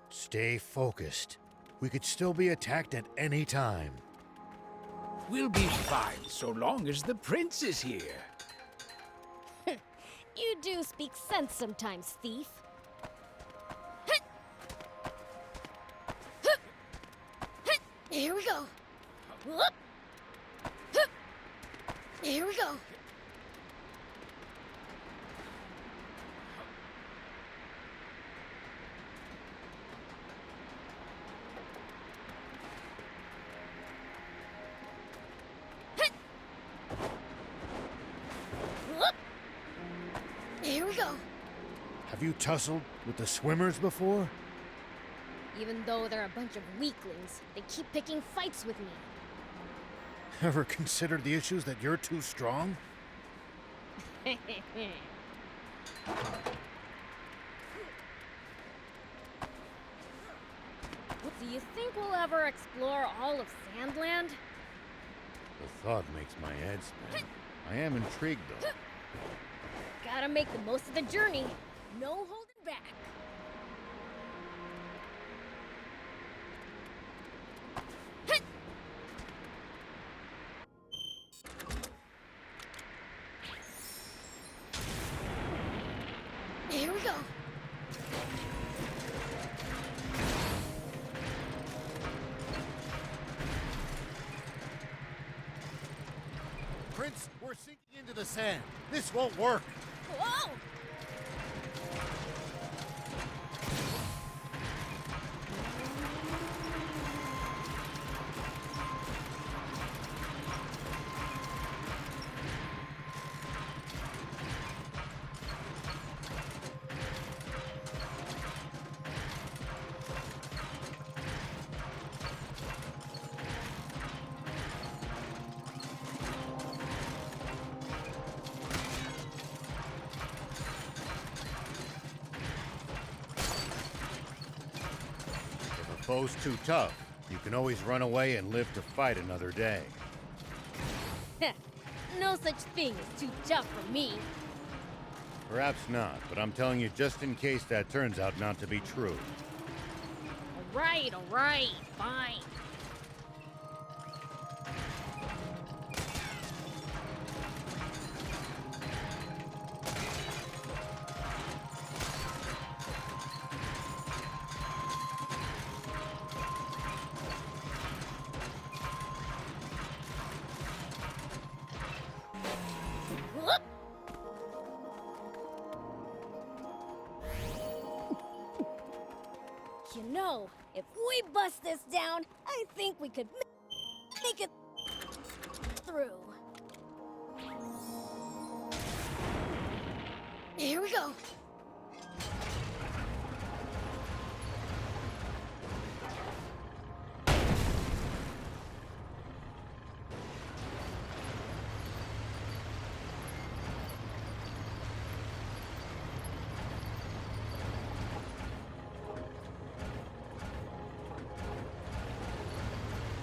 Stay focused. We could still be attacked at any time. We'll be fine so long as the prince is here. You do speak sense sometimes, thief. Here we go. Here we go. Here we go. Have you tussled with the swimmers before? Even though they're a bunch of weaklings, they keep picking fights with me. Ever considered the issues that you're too strong? Do you think we'll ever explore all of Sandland? The thought makes my head spin. I am intrigued, though. Gotta make the most of the journey. No holding back. Here we go. Prince, we're sinking into the sand. This won't work. Whoa! If a foe's too tough, you can always run away and live to fight another day. No such thing as too tough for me. Perhaps not, but I'm telling you just in case that turns out not to be true. All right, fine. Whoop! You know, if we bust this down, I think we could make it through. Here we go.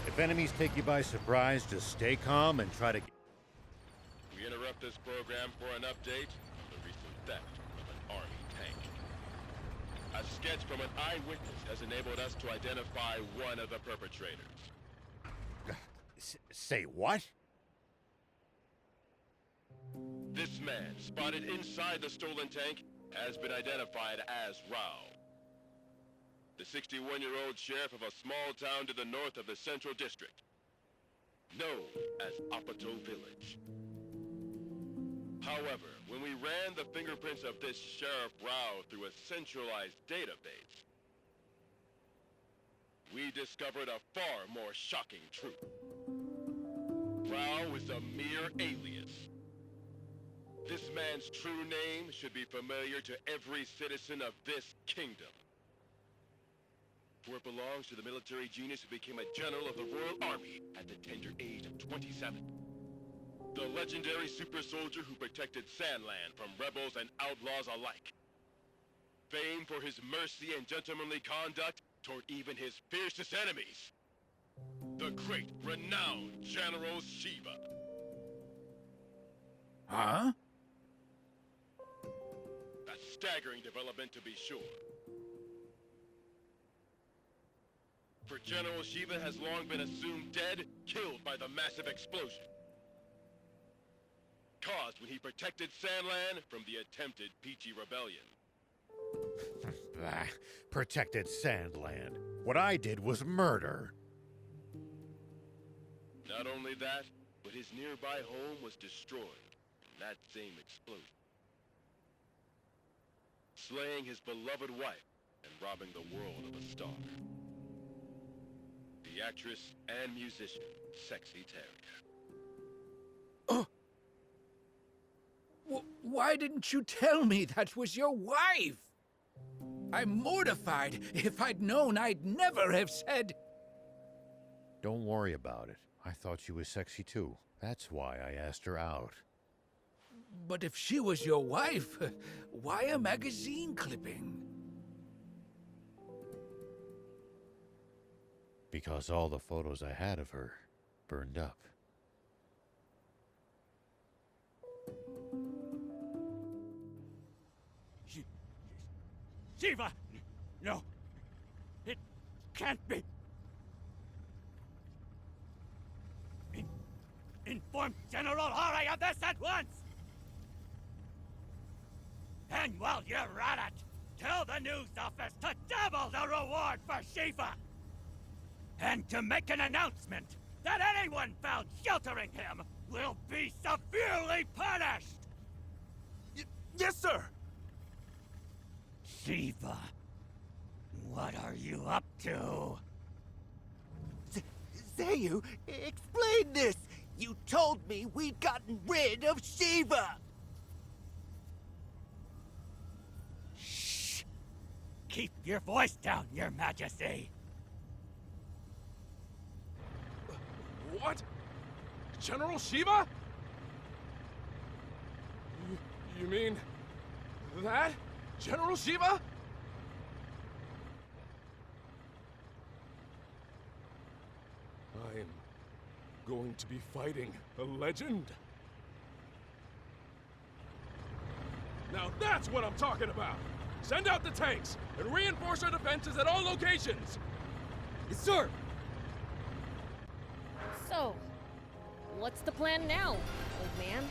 If enemies take you by surprise, just stay calm and try to... We interrupt this program for an update on the recent theft of an army tank. A sketch from an eyewitness has enabled us to identify one of the perpetrators. Say what? This man, spotted inside the stolen tank, has been identified as Rao. The 61-year-old sheriff of a small town to the north of the Central District, known as Apato Village. However, when we ran the fingerprints of this Sheriff Rao through a centralized database, we discovered a far more shocking truth. Rao is a mere alias. This man's true name should be familiar to every citizen of this kingdom, for it belongs to the military genius who became a general of the Royal Army at the tender age of 27. The legendary super soldier who protected Sandland from rebels and outlaws alike. Famed for his mercy and gentlemanly conduct toward even his fiercest enemies. The great, renowned General Shiva. Huh? staggering development to be sure. For General Shiva has long been assumed dead, killed by the massive explosion caused when he protected Sandland from the attempted Peachy Rebellion. Ah, protected Sandland. What I did was murder. Not only that, but his nearby home was destroyed in that same explosion, slaying his beloved wife and robbing the world of a star. The actress and musician, Sexy Terry. Why didn't you tell me that was your wife? I'm mortified. If I'd known, I'd never have said... Don't worry about it. I thought she was sexy too. That's why I asked her out. But if she was your wife, why a magazine clipping? Because all the photos I had of her burned up. Shiva! No! It can't be! Inform General Hari of this at once! And while you're at it, tell the news office to double the reward for Shiva! And to make an announcement that anyone found sheltering him will be severely punished! Yes, sir! Shiva, what are you up to? Zayu, explain this! You told me we'd gotten rid of Shiva! Shh! Keep your voice down, Your Majesty! What? General Shiva? You mean... that? General Shiva? I'm going to be fighting a legend. Now that's what I'm talking about! Send out the tanks and reinforce our defenses at all locations! Yes, sir! So, what's the plan now, old man?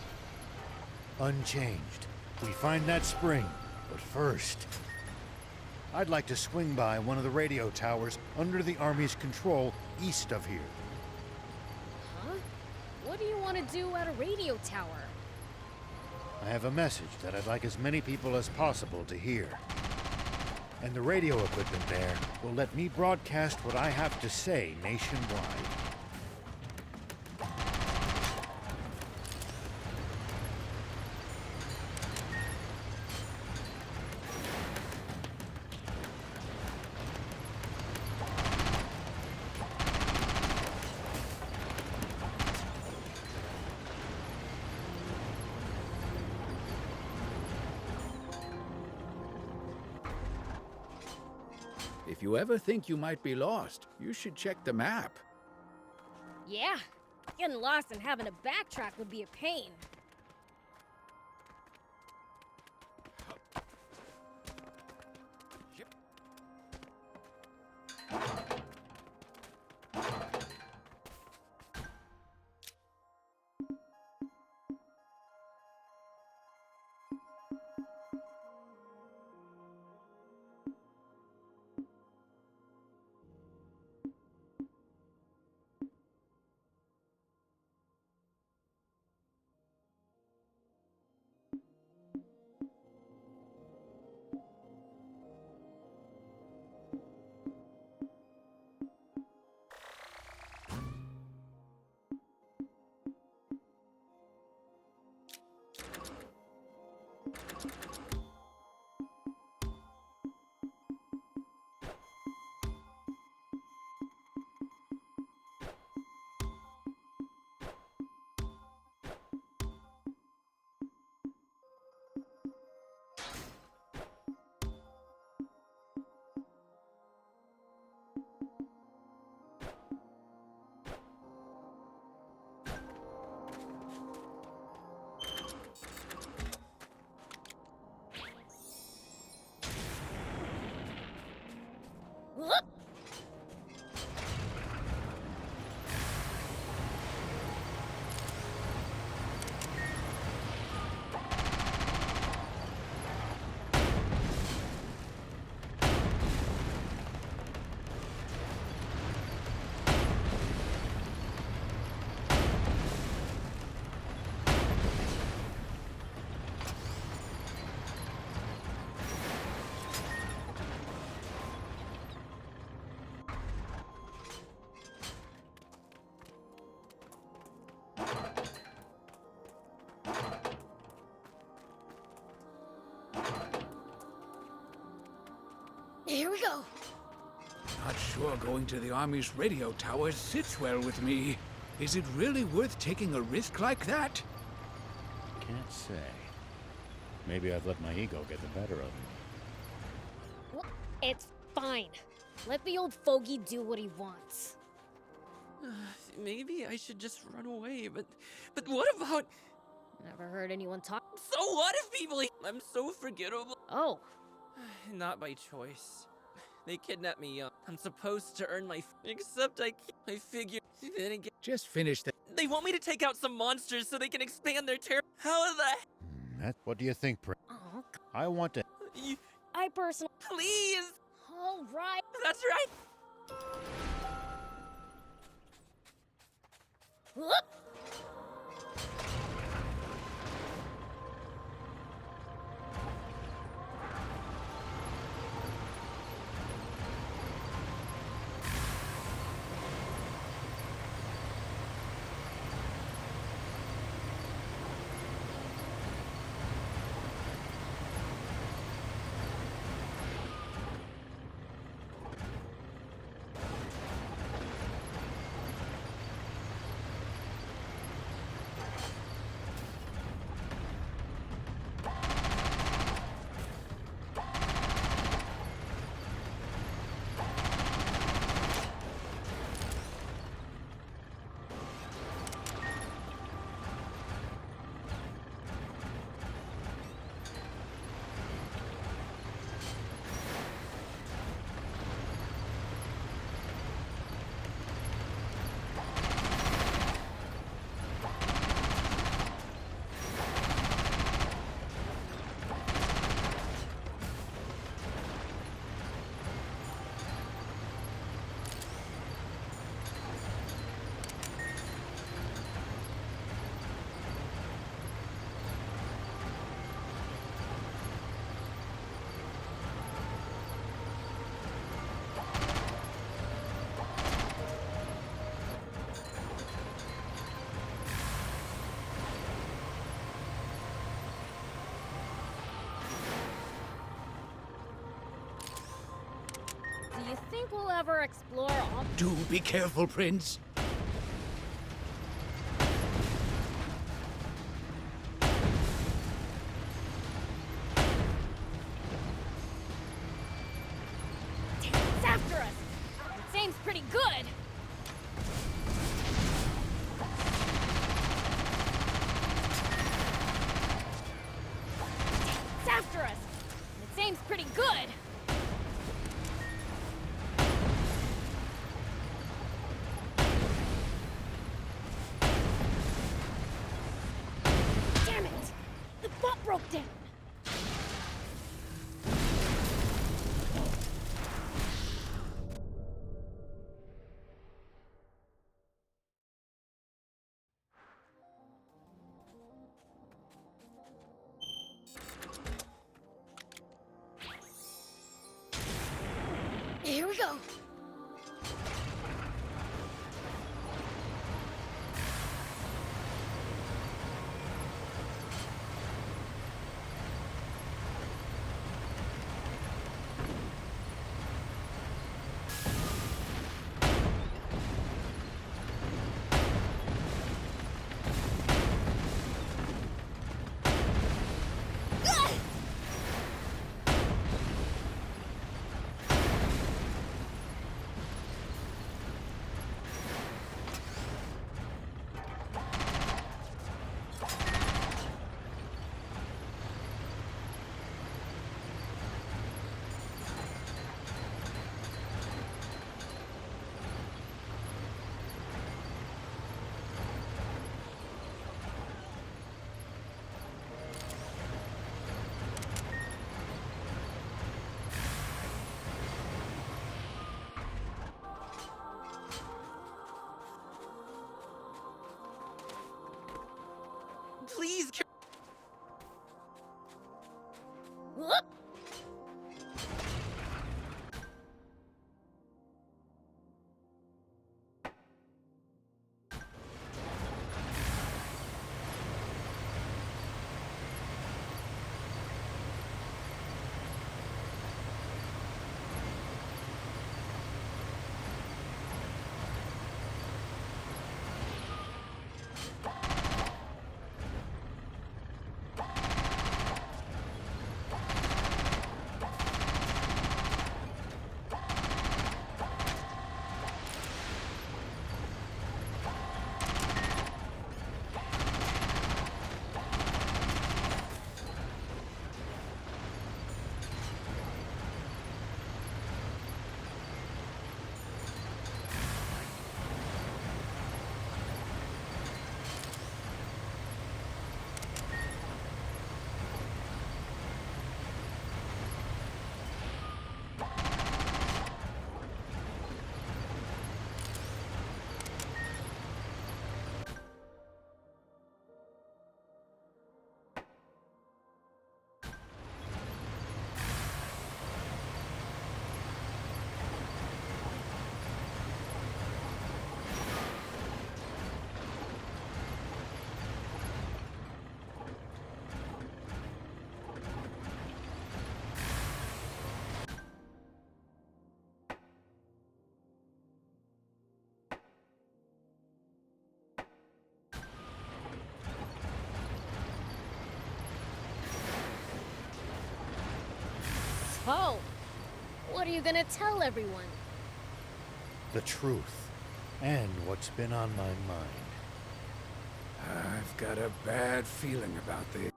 Unchanged. We find that spring. But first, I'd like to swing by one of the radio towers under the Army's control east of here. Huh? What do you want to do at a radio tower? I have a message that I'd like as many people as possible to hear. And the radio equipment there will let me broadcast what I have to say nationwide. If you ever think you might be lost, you should check the map. Yeah, getting lost and having to backtrack would be a pain. Here we go. Not sure going to the Army's radio tower sits well with me. Is it really worth taking a risk like that? Can't say. Maybe I've let my ego get the better of me. Well, it's fine. Let the old fogey do what he wants. Maybe I should just run away, but what about... Never heard anyone talk. So what if people... I'm so forgettable. Oh, Not by choice. They kidnapped me young. I'm supposed to earn my... Except I can't. I figure... Then again... Just finish that. They want me to take out some monsters so they can expand their terror. How the... What do you think, Prince? oh, I want to... You, I personally. please! All right. That's right! Whoop. Do you think we'll ever explore all? Do be careful, Prince. It's after us. It seems pretty good. It's after us. It seems pretty good. Damn it! The butt broke down. Here we go. Please, Whoop. Oh. What are you gonna tell everyone? The truth, and what's been on my mind. I've got a bad feeling about this.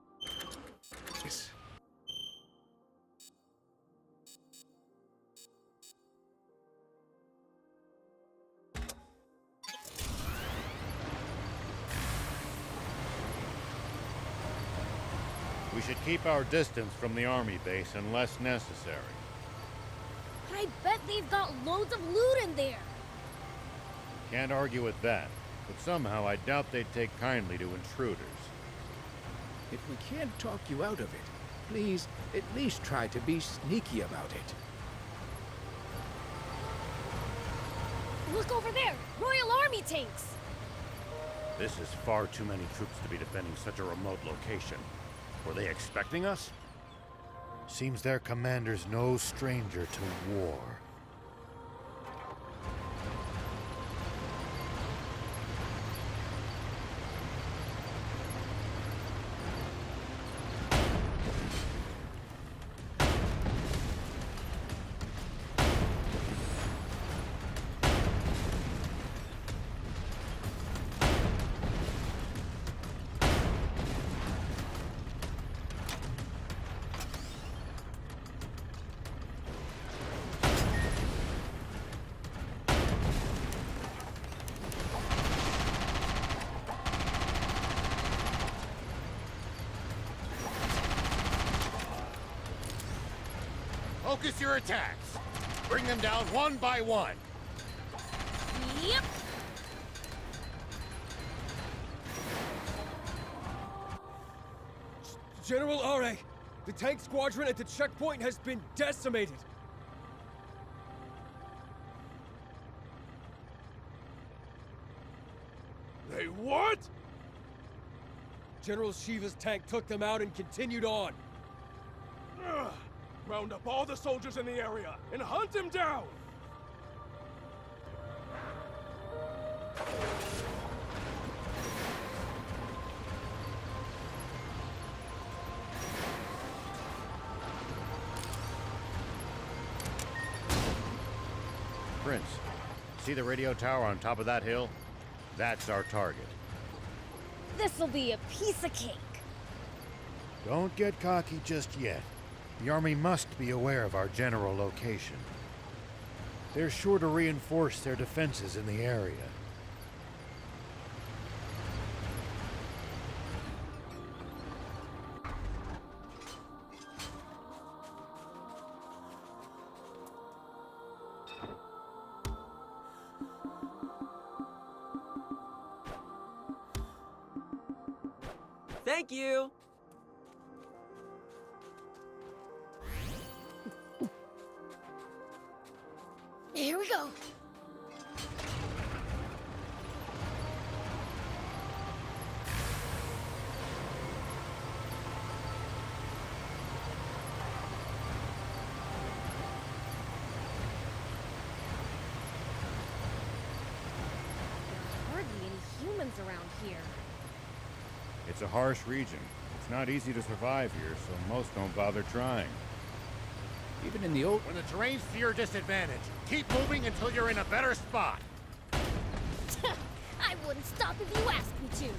We should keep our distance from the army base unless necessary. But I bet they've got loads of loot in there. Can't argue with that, but somehow I doubt they'd take kindly to intruders. If we can't talk you out of it, please at least try to be sneaky about it. Look over there! Royal Army tanks! This is far too many troops to be defending such a remote location. Were they expecting us? Seems their commander's no stranger to war. Focus your attacks. Bring them down one by one. Yep. General Are, the tank squadron at the checkpoint has been decimated. They what? General Shiva's tank took them out and continued on. Ugh. Round up all the soldiers in the area and hunt them down! Prince, see the radio tower on top of that hill? That's our target. This'll be a piece of cake. Don't get cocky just yet. The army must be aware of our general location. They're sure to reinforce their defenses in the area. Thank you! Here we go. Hardly any humans around here. It's a harsh region. It's not easy to survive here, so most don't bother trying. Even in the old... When the terrain's to your disadvantage, keep moving until you're in a better spot. I wouldn't stop if you asked me to.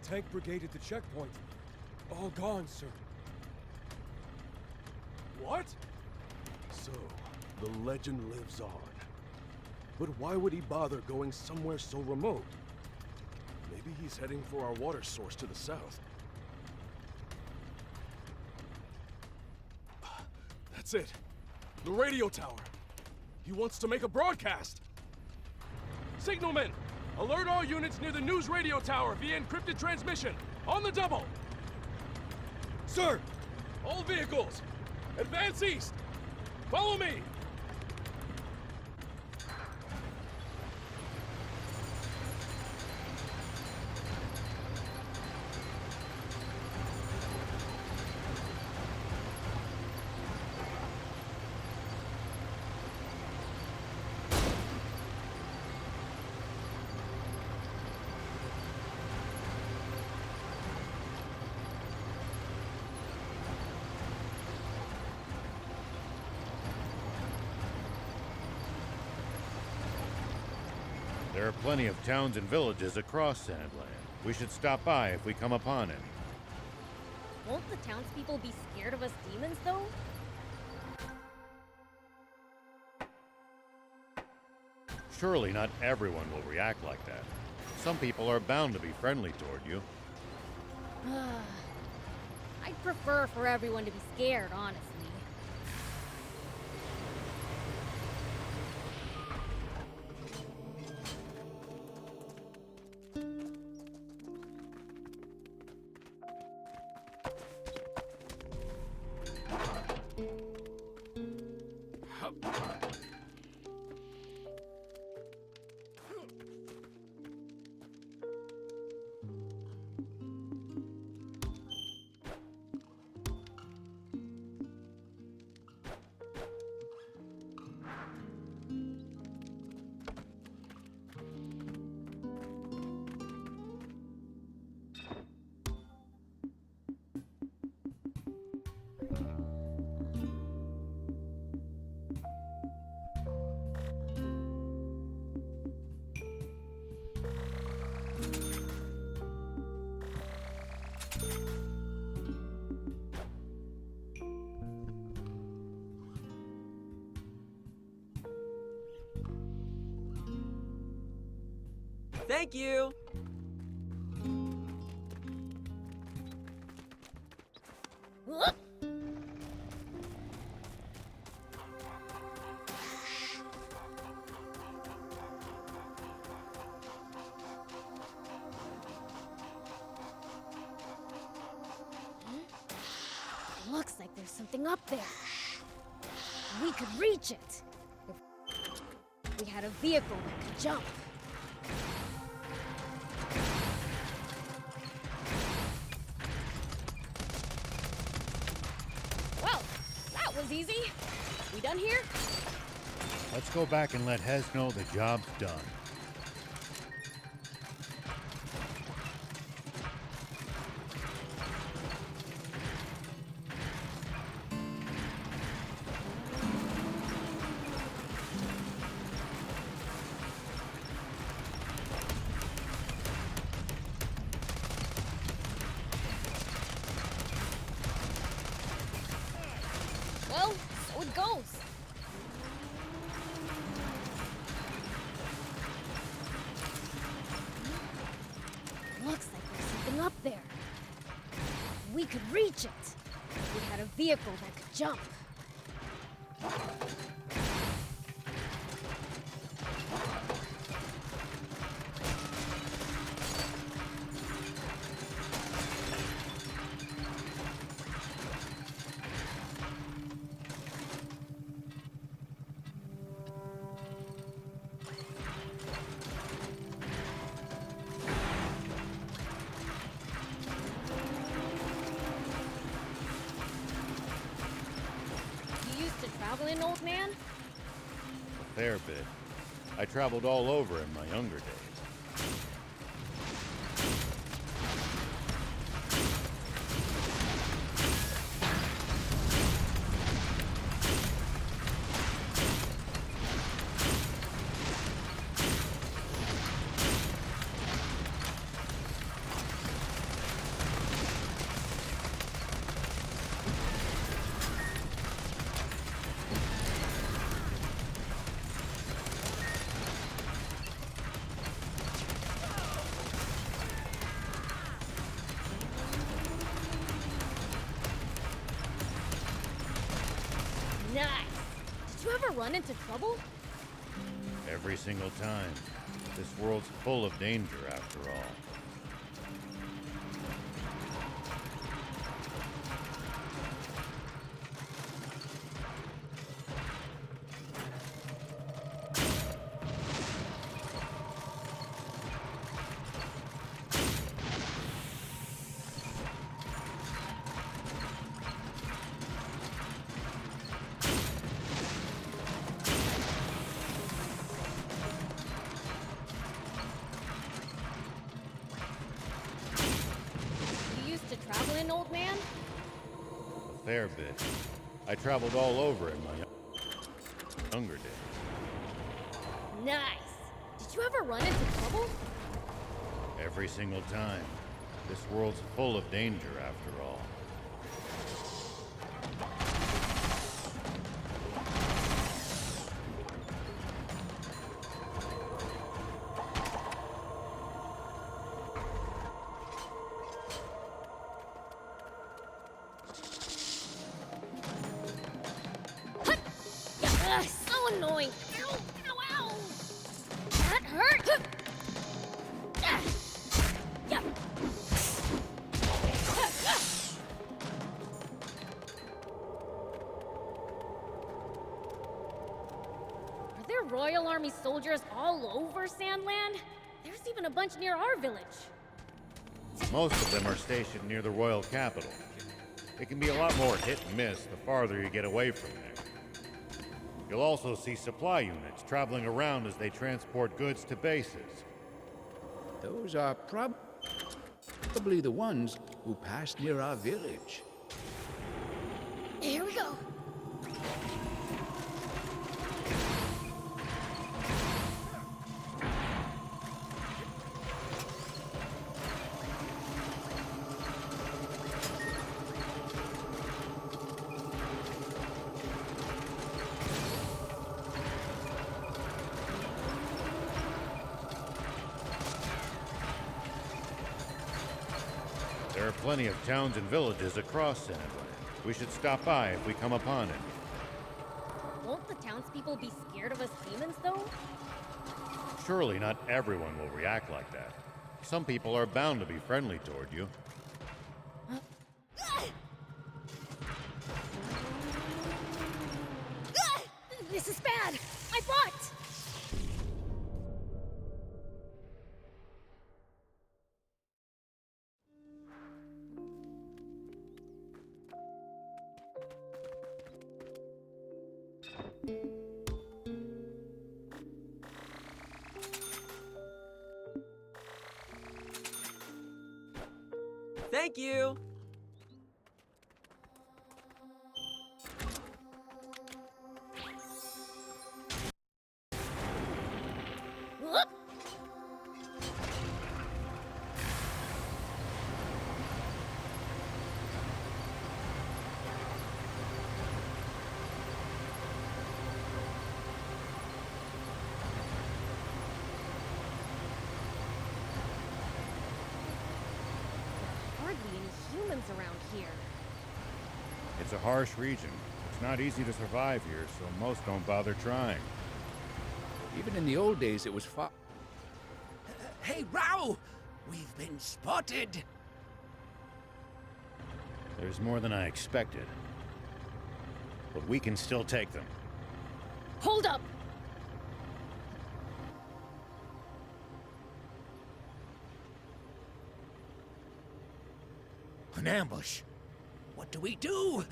Tank brigade at the checkpoint. All gone, sir. What? So, the legend lives on. But why would he bother going somewhere so remote? Maybe he's heading for our water source to the south. That's it. The radio tower. He wants to make a broadcast. Signalman! Alert all units near the news radio tower via encrypted transmission. On the double! Sir! All vehicles! Advance east! Follow me! There are plenty of towns and villages across Sandland. We should stop by if we come upon any. Won't the townspeople be scared of us demons, though? Surely not everyone will react like that. Some people are bound to be friendly toward you. I'd prefer for everyone to be scared, honestly. Thank you! Whoop! Looks like there's something up there. We could reach it. If we had a vehicle that could jump. Well, that was easy. We done here? Let's go back and let Hez know the job's done. Well, so it goes. Looks like there's something up there. We could reach it. If we had a vehicle that could jump. You used to traveling, old man? A fair bit. I traveled all over in my younger days. Nice. Did you ever run into trouble? Every single time. This world's full of danger, after all. You used to traveling, old man? A fair bit. I traveled all over in my younger days. Nice. Did you ever run into trouble? Every single time. This world's full of danger, after all. Ugh, so annoying. Ow, ow, ow. That hurt. Ah, yeah. Are there Royal Army soldiers all over Sandland? There's even a bunch near our village. Most of them are stationed near the royal capital. It can be a lot more hit and miss the farther you get away from there. You'll also see supply units traveling around as they transport goods to bases. Those are probably the ones who passed near our village. Here we go. There are plenty of towns and villages across Sanland. We should stop by if we come upon it. Won't the townspeople be scared of us demons, though? Surely not everyone will react like that. Some people are bound to be friendly toward you. This is bad! My butt! Thank you! Whoop! Hardly any humans around here. It's a harsh region. It's not easy to survive here, so most don't bother trying. Even in the old days, it was far. Hey, Rao! We've been spotted! There's more than I expected. But we can still take them. Hold up! An ambush! What do we do?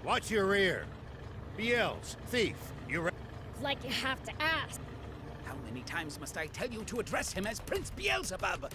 Watch your rear! BLs, thief, you Like you have to ask. How many times must I tell you to address him as Prince Beelzebub?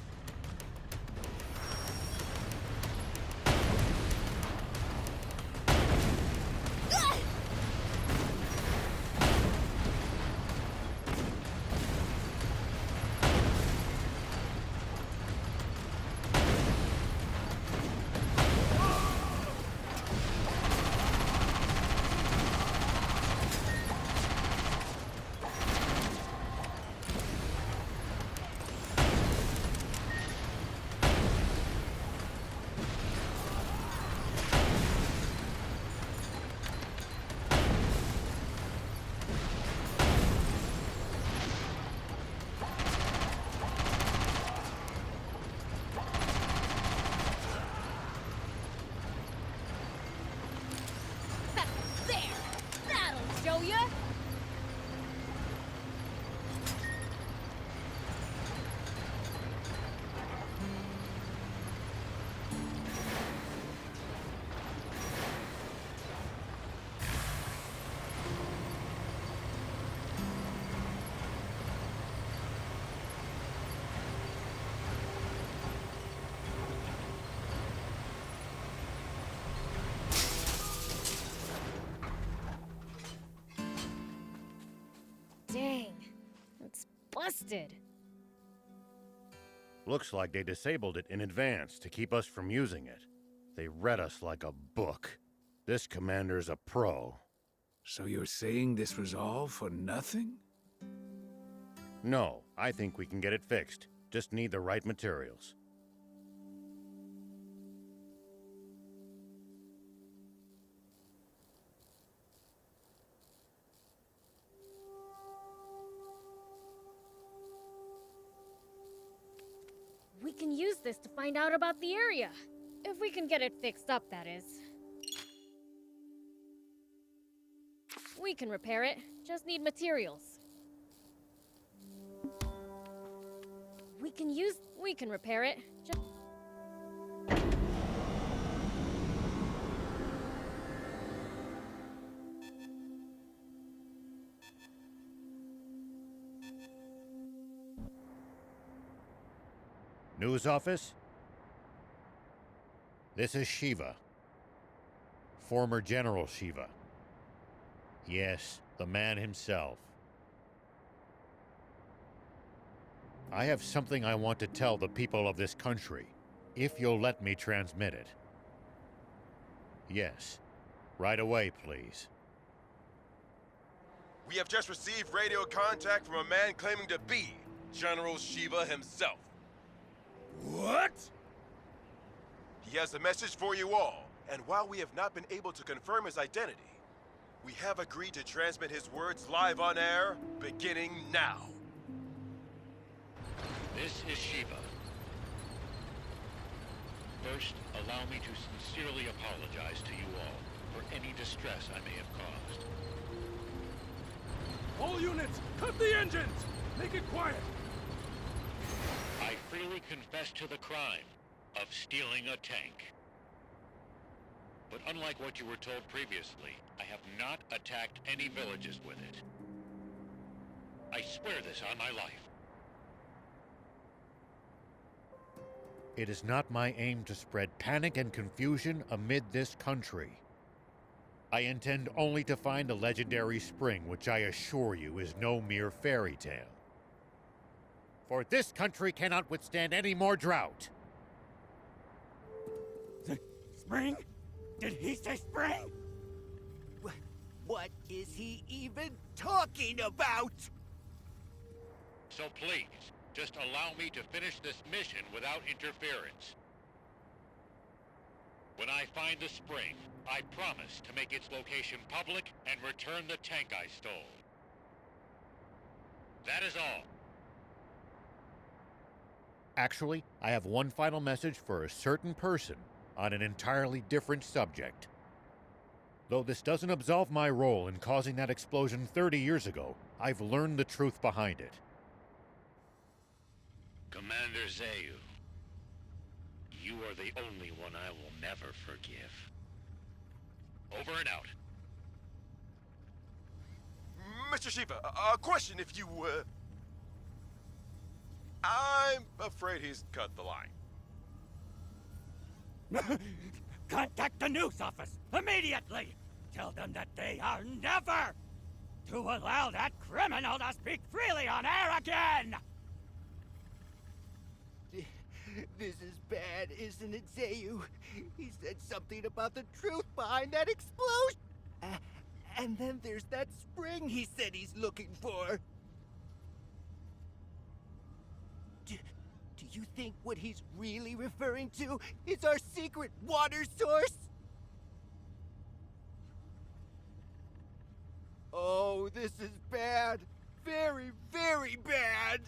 There! That'll show ya! did. Looks like they disabled it in advance to keep us from using it. They read us like a book. This commander's a pro. So you're saying this was all for nothing? No, I think we can get it fixed. Just need the right materials. We can use this to find out about the area. If we can get it fixed up, that is. We can repair it. Just need materials. We can repair it. Just... News office? This is Shiva. Former General Shiva. Yes, the man himself. I have something I want to tell the people of this country, if you'll let me transmit it. Yes, right away, please. We have just received radio contact from a man claiming to be General Shiva himself. What? He has a message for you all, and while we have not been able to confirm his identity, we have agreed to transmit his words live on air, beginning now. This is Shiva. First, allow me to sincerely apologize to you all for any distress I may have caused. All units, cut the engines! Make it quiet! I freely confess to the crime of stealing a tank. But unlike what you were told previously, I have not attacked any villages with it. I swear this on my life. It is not my aim to spread panic and confusion amid this country. I intend only to find the legendary spring, which I assure you is no mere fairy tale. For this country cannot withstand any more drought. Spring? Did he say spring? What is he even talking about? So please, just allow me to finish this mission without interference. When I find the spring, I promise to make its location public and return the tank I stole. That is all. Actually, I have one final message for a certain person on an entirely different subject. Though this doesn't absolve my role in causing that explosion 30 years ago, I've learned the truth behind it. Commander Zayu, you are the only one I will never forgive. Over and out. Mr. Shiva, a question if you, I'm afraid he's cut the line. Contact the news office immediately! Tell them that they are never to allow that criminal to speak freely on air again! This is bad, isn't it, Zayu? He said something about the truth behind that explosion! And then there's that spring he said he's looking for! Do you think what he's really referring to is our secret water source? Oh, this is bad. Very, very bad!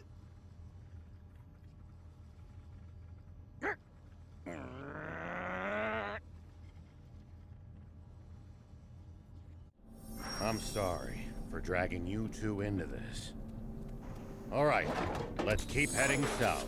I'm sorry for dragging you two into this. All right, let's keep heading south.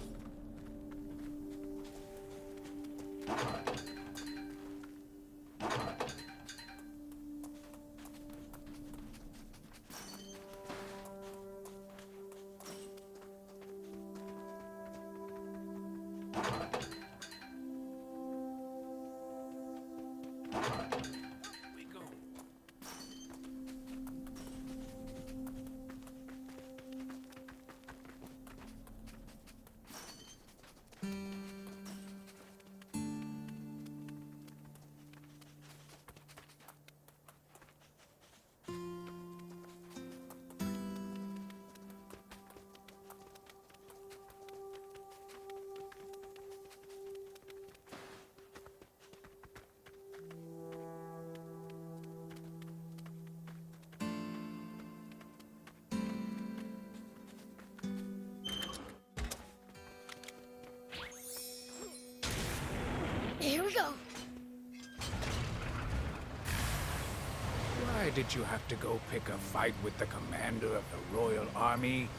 Why did you have to go pick a fight with the commander of the Royal Army?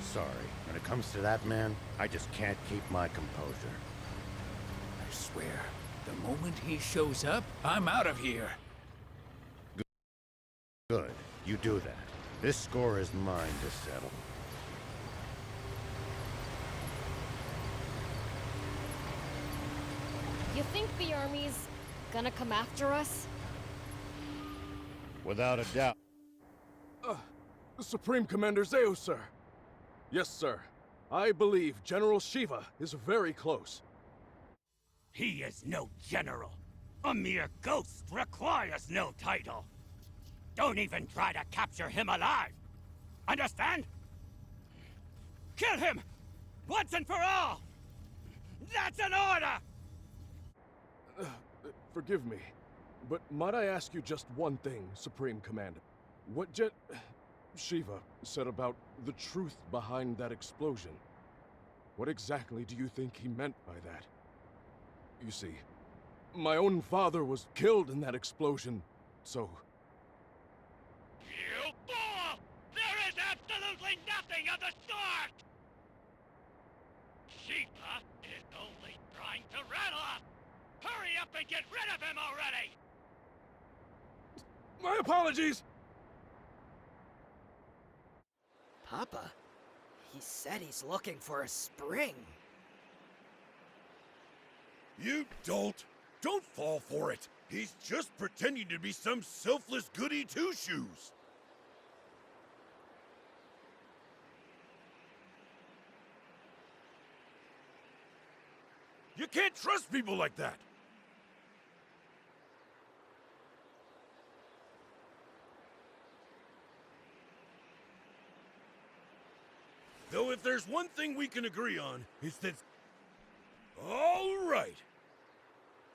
Sorry. When it comes to that man, I just can't keep my composure. I swear, the moment he shows up, I'm out of here. Good. You do that. This score is mine to settle. You think the army's gonna come after us? Without a doubt. Supreme Commander Zeo, sir. Yes, sir. I believe General Shiva is very close. He is no general. A mere ghost requires no title. Don't even try to capture him alive. Understand? Kill him! Once and for all! That's an order! Forgive me, but might I ask you just one thing, Supreme Commander? What Shiva said about the truth behind that explosion? What exactly do you think he meant by that? You see, my own father was killed in that explosion, so... You fool! There is absolutely nothing of the sort! Shiva is only trying to rattle us! Hurry up and get rid of him already! My apologies! Papa, he said he's looking for a spring. You dolt! Don't fall for it! He's just pretending to be some selfless goody two-shoes! You can't trust people like that! Though if there's one thing we can agree on, it's that... All right!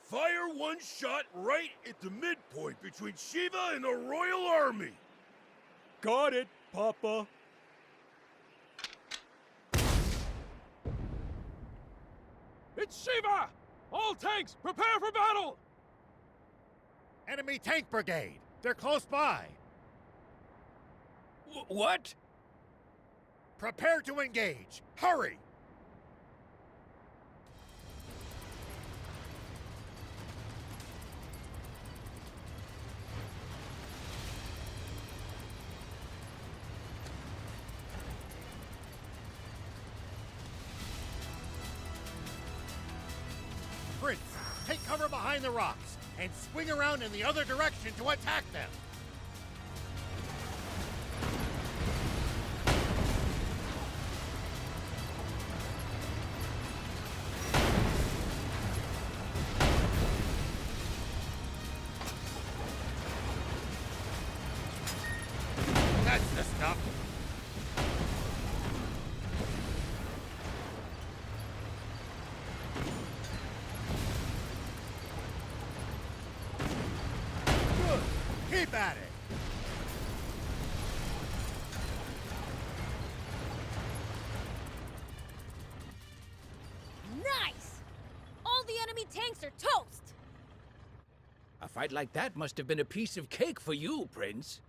Fire one shot right at the midpoint between Shiva and the Royal Army! Got it, Papa. It's Shiva! All tanks, prepare for battle! Enemy tank brigade! They're close by! What? Prepare to engage! Hurry! Prince, take cover behind the rocks and swing around in the other direction to attack them! That's the stuff! Good! Keep at it! Nice! All the enemy tanks are toast! A fight like that must have been a piece of cake for you, Prince.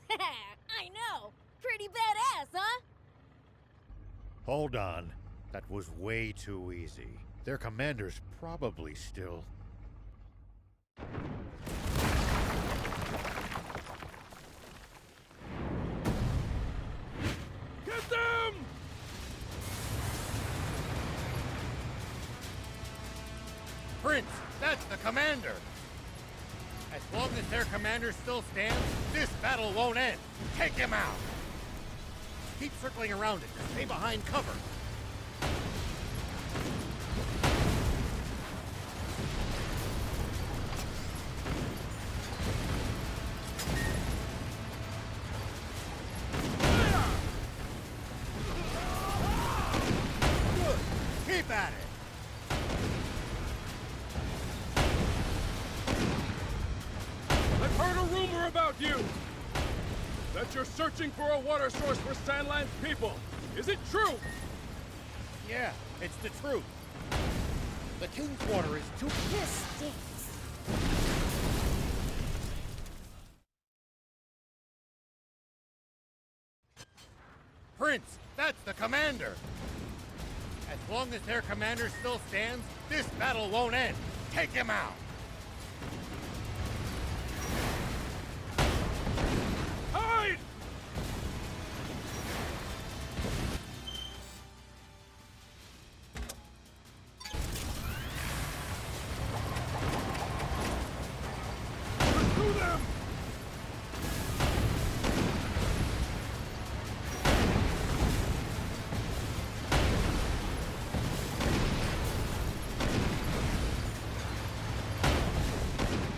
I know! Pretty badass, huh? Hold on. That was way too easy. Their commander's probably still... Get them! Prince, that's the commander! As long as their commander still stands, this battle won't end. Take him out! Keep circling around it to stay behind cover. Good! Keep at it! I've heard a rumor about you! That you're searching for a water source for Sandland's people. Is it true? Yeah, it's the truth. The King's water is too... This stinks. Prince, that's the commander! As long as their commander still stands, this battle won't end. Take him out! Hide! Pursue them!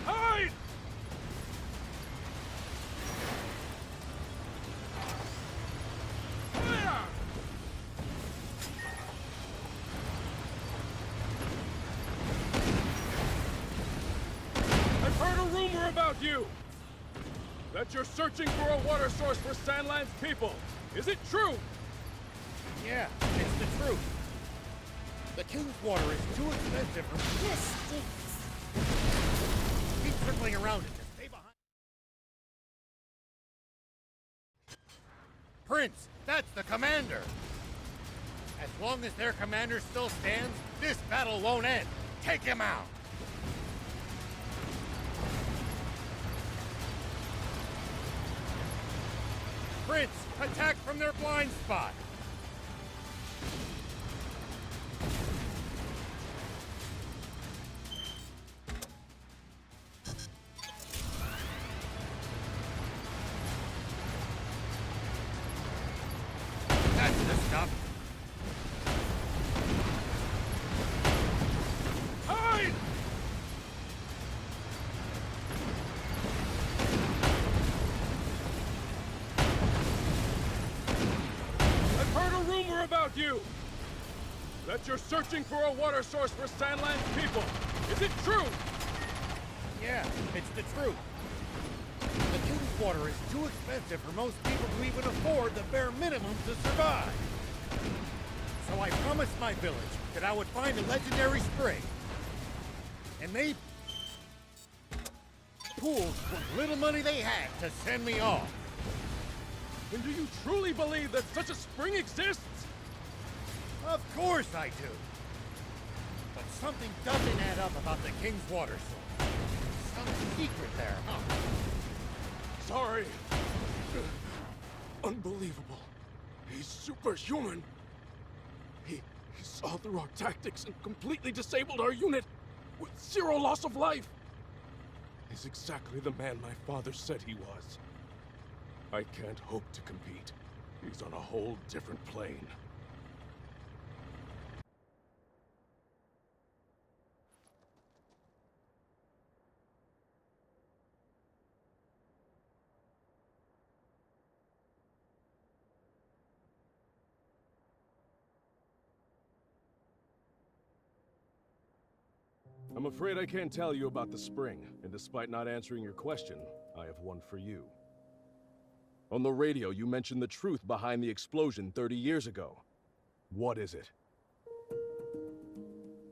Hide! Fire! I've heard a rumor about you! That you're searching for a water source for Sandland's people. Is it true? Yeah, it's the truth. The King's water is too expensive for... This stinks. Keep circling around it to stay behind. Prince, that's the commander! As long as their commander still stands, this battle won't end. Take him out! Prince, attack from their blind spot! That's the stuff! Hide! I've heard a rumor about you! That you're searching for a water source for Sandland's people. Is it true? Yeah, it's the truth. The King's water is too expensive for most people to even afford the bare minimum to survive. So I promised my village that I would find a legendary spring. And they pooled what little money they had to send me off. And do you truly believe that such a spring exists? Of course I do. But something doesn't add up about the King's water source. Some secret there, huh? Sorry. Unbelievable. He's superhuman. He saw through our tactics and completely disabled our unit with 0 loss of life. He's exactly the man my father said he was. I can't hope to compete. He's on a whole different plane. I'm afraid I can't tell you about the spring, and despite not answering your question, I have one for you. On the radio, you mentioned the truth behind the explosion 30 years ago. What is it?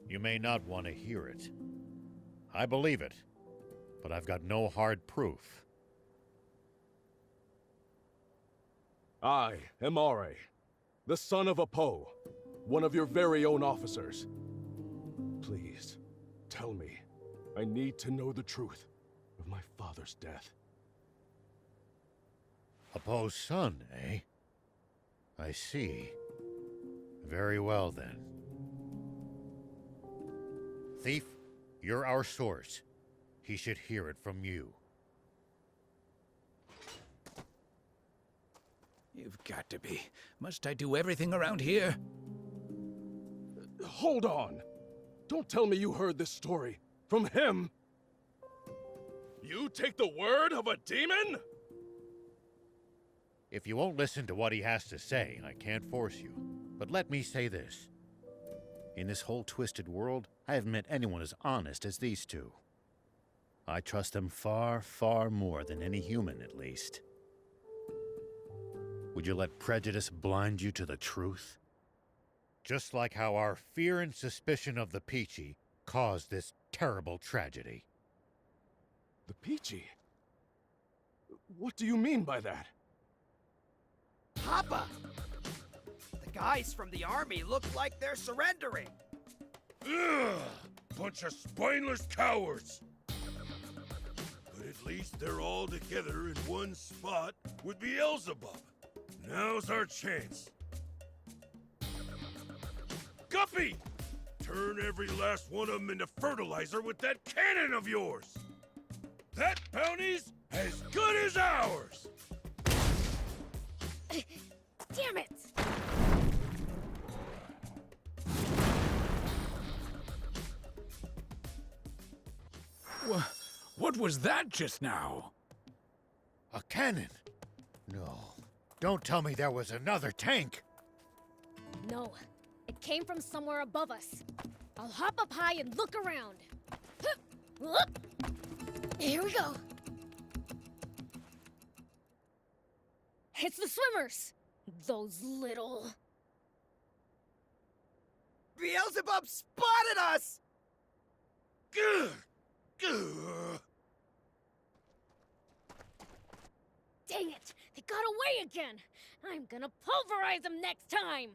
You may not want to hear it. I believe it, but I've got no hard proof. I am Are, the son of Apo, one of your very own officers. Please, tell me. I need to know the truth of my father's death. Apo's son, eh? I see. Very well, then. Thief, you're our source. He should hear it from you. You've got to be. Must I do everything around here? Hold on! Don't tell me you heard this story from him! You take the word of a demon?! If you won't listen to what he has to say, I can't force you. But let me say this. In this whole twisted world, I haven't met anyone as honest as these two. I trust them far, far more than any human, at least. Would you let prejudice blind you to the truth? Just like how our fear and suspicion of the Peachy caused this terrible tragedy. The Peachy? What do you mean by that? Papa! guys from the army look like they're surrendering. Ugh! Bunch of spineless cowards! But at least they're all together in one spot with Beelzebub. Now's our chance. Guppy! Turn every last one of them into fertilizer with that cannon of yours! That bounty's as good as ours! Damn it! What was that just now? A cannon? No. Don't tell me there was another tank! No, it came from somewhere above us. I'll hop up high and look around. Here we go. It's the swimmers! Those little... Beelzebub spotted us! Gah! Gah! Dang it! They got away again! I'm gonna pulverize them next time!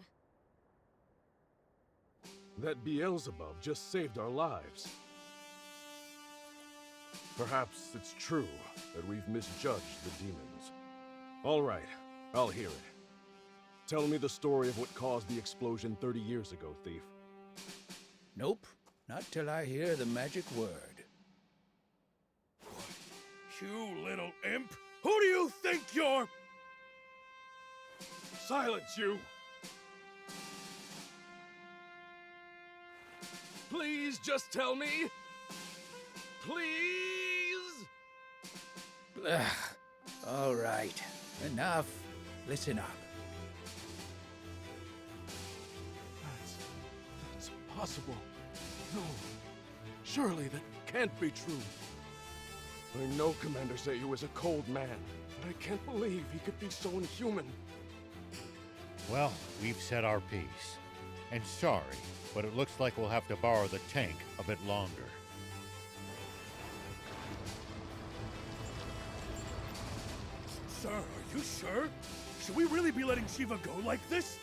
That Beelzebub just saved our lives. Perhaps it's true that we've misjudged the demons. All right, I'll hear it. Tell me the story of what caused the explosion 30 years ago, thief. Nope, not till I hear the magic word. You little imp! Who do you think you're? Silence, you! Please just tell me. Please? Ugh. All right, enough. Listen up. That's impossible. No, surely that can't be true. I know Commander Zayu is a cold man, but I can't believe he could be so inhuman. Well, we've said our piece. And sorry, but it looks like we'll have to borrow the tank a bit longer. Sir, are you sure? Should we really be letting Shiva go like this?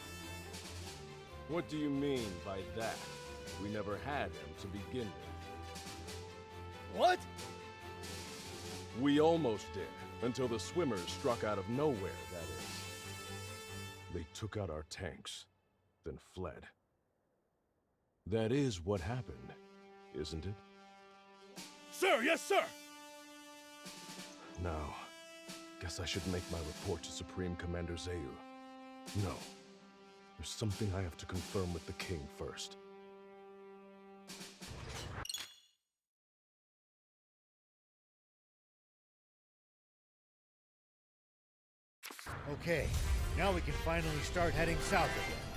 What do you mean by that? We never had him to begin with. What? We almost did, until the swimmers struck out of nowhere, that is. They took out our tanks, then fled. That is what happened, isn't it? Sir, yes, sir! Now, guess I should make my report to Supreme Commander Zayu. No, there's something I have to confirm with the king first. Okay, now we can finally start heading south again.